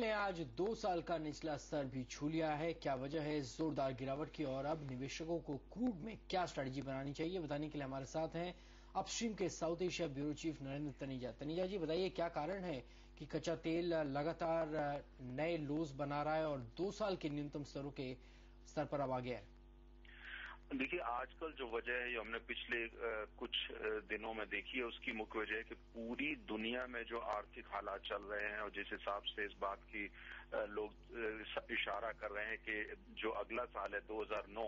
ने आज 2 साल का निचला स्तर भी छू लिया है। क्या वजह है इस जोरदार गिरावट की और अब निवेशकों को क्रूड में क्या स्ट्रैटेजी बनानी चाहिए, बताने के लिए हमारे साथ हैं अपस्ट्रीम के South Asia bureau chief Narendra Taneja. Taneja ji, बताइए क्या कारण है कि कच्चा तेल लगातार नए लोज बना रहा है और 2 साल के न्यूनतम स्तरों के स्तर पर अब आ गया है? देखिए, आजकल जो वजह है, ये हमने पिछले कुछ दिनों में देखी है। उसकी मुख्य वजह है कि पूरी दुनिया में जो आर्थिक हालात चल रहे हैं और जिस हिसाब से इस बात की लोग इशारा कर रहे हैं कि जो अगला साल है 2009,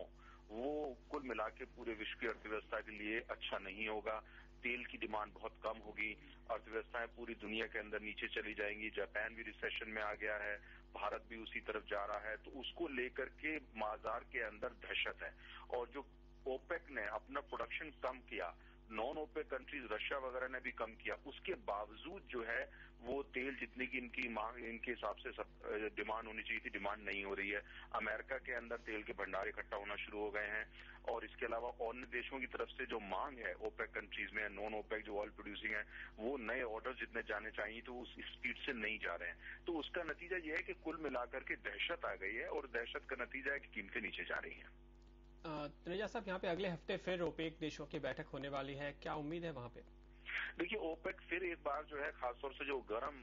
वो कुल मिला के पूरे विश्व की अर्थव्यवस्था के लिए अच्छा नहीं होगा। तेल की डिमांड बहुत कम होगी, अर्थव्यवस्थाएं पूरी दुनिया के अंदर नीचे चली जाएंगी। जापान भी रिसेशन में आ गया है, भारत भी उसी तरफ जा रहा है। तो उसको लेकर के बाजार के अंदर दहशत है। और जो ओपेक ने अपना प्रोडक्शन कम किया, नॉन ओपेक कंट्रीज रशिया वगैरह ने भी कम किया, उसके बावजूद जो है वो तेल जितनी की इनकी मांग, इनके हिसाब से सब डिमांड होनी चाहिए थी, डिमांड नहीं हो रही है। अमेरिका के अंदर तेल के भंडार इकट्ठा होना शुरू हो गए हैं और इसके अलावा अन्य देशों की तरफ से जो मांग है ओपेक कंट्रीज में, नॉन ओपेक जो ऑयल प्रोड्यूसिंग है, वो नए ऑर्डर जितने जाने चाहिए तो उस स्पीड से नहीं जा रहे हैं। तो उसका नतीजा यह है कि कुल मिलाकर के दहशत आ गई है और दहशत का नतीजा है कि कीमतें नीचे जा रही हैं। तनेजा साहब, यहाँ पे अगले हफ्ते फिर ओपेक देशों की बैठक होने वाली है, क्या उम्मीद है वहां पे? देखिए, ओपेक फिर एक बार जो है, खासतौर से जो गर्म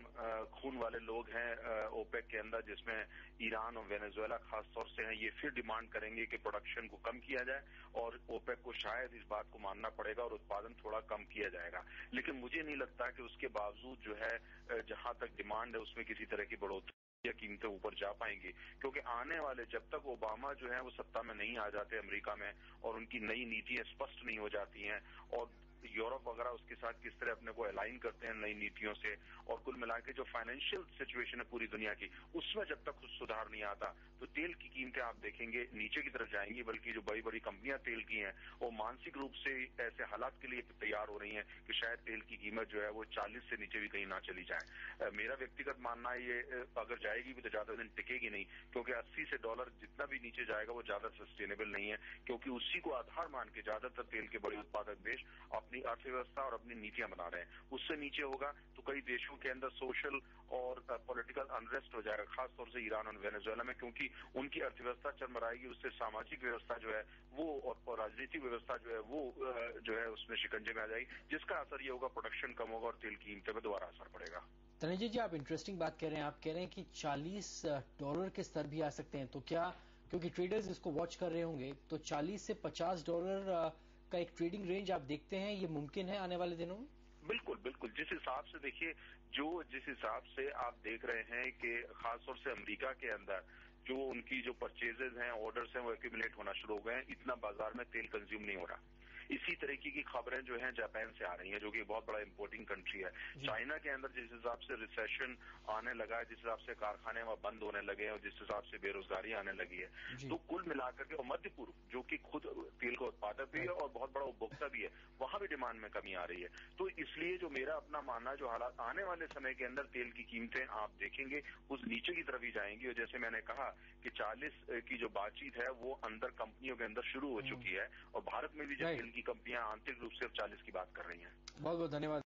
खून वाले लोग हैं ओपेक के अंदर, जिसमें ईरान और वेनेजुएला खासतौर से हैं, ये फिर डिमांड करेंगे कि प्रोडक्शन को कम किया जाए और ओपेक को शायद इस बात को मानना पड़ेगा और उत्पादन थोड़ा कम किया जाएगा। लेकिन मुझे नहीं लगता कि उसके बावजूद जो है जहां तक डिमांड है उसमें किसी तरह की बढ़ोतरी या कीमतें ऊपर जा पाएंगी, क्योंकि आने वाले, जब तक ओबामा जो है वो सत्ता में नहीं आ जाते अमेरिका में और उनकी नई नीतियां स्पष्ट नहीं हो जाती हैं और यूरोप वगैरह उसके साथ किस तरह अपने को अलाइन करते हैं नई नीतियों से, और कुल मिला के जो फाइनेंशियल सिचुएशन है पूरी दुनिया की, उसमें जब तक कुछ सुधार नहीं आता तो तेल की कीमतें आप देखेंगे नीचे की तरफ जाएंगी। बल्कि जो बड़ी बड़ी कंपनियां तेल की हैं वो मानसिक रूप से ऐसे हालात के लिए तैयार हो रही हैं कि शायद तेल की कीमत जो है वो 40 से नीचे भी कहीं ना चली जाए। मेरा व्यक्तिगत मानना है ये अगर जाएगी भी तो ज्यादा दिन टिकेगी नहीं, क्योंकि $80 से जितना भी नीचे जाएगा वो ज्यादा सस्टेनेबल नहीं है, क्योंकि उसी को आधार मान के ज्यादातर तेल के बड़े उत्पादक देश अपनी अर्थव्यवस्था और अपनी नीतियां बना रहे हैं। उससे नीचे होगा तो कई देशों के अंदर सोशल और पॉलिटिकल अनरेस्ट हो जाएगा, खासतौर से ईरान और वेनेजुएला में, क्योंकि उनकी अर्थव्यवस्था चरमराएगी। उससे सामाजिक व्यवस्था जो है वो और राजनीतिक व्यवस्था जो है वो जो है उसमें शिकंजे में आ जाएगी, जिसका असर ये होगा प्रोडक्शन कम होगा और तेल की कीमतें में दोबारा असर पड़ेगा। तनेजा जी, आप इंटरेस्टिंग बात कह रहे हैं। आप कह रहे हैं कि $40 के स्तर भी आ सकते हैं, तो क्या, क्योंकि ट्रेडर्स इसको वॉच कर रहे होंगे, तो $40 से $50 का एक ट्रेडिंग रेंज आप देखते हैं, ये मुमकिन है आने वाले दिनों में? बिल्कुल बिल्कुल। जिस हिसाब से देखिए, जिस हिसाब से आप देख रहे हैं कि खासतौर से अमेरिका के अंदर जो उनकी जो परचेजेज हैं, ऑर्डर्स हैं, वो एक्यूमुलेट होना शुरू हो गए हैं, इतना बाजार में तेल कंज्यूम नहीं हो रहा। इसी तरीके की खबरें जो हैं जापान से आ रही हैं, जो कि बहुत बड़ा इंपोर्टिंग कंट्री है। चाइना के अंदर जिस हिसाब से रिसेशन आने लगा है, जिस हिसाब से कारखाने वहां बंद होने लगे हैं और जिस हिसाब से बेरोजगारी आने लगी है, तो कुल मिलाकर के, और मध्य पूर्व जो कि खुद तेल का उत्पादक भी है और बहुत बड़ा उपभोक्ता भी है, वहां भी डिमांड में कमी आ रही है। तो इसलिए जो मेरा अपना मानना, जो हालात आने वाले समय के अंदर तेल की कीमतें आप देखेंगे उस नीचे की तरफ ही जाएंगी। और जैसे मैंने कहा कि 40 की जो बातचीत है वो अंदर कंपनियों के अंदर शुरू हो चुकी है और भारत में भी जो तेल की कंपनियां आंतरिक रूप से 40 की बात कर रही हैं। बहुत बहुत धन्यवाद।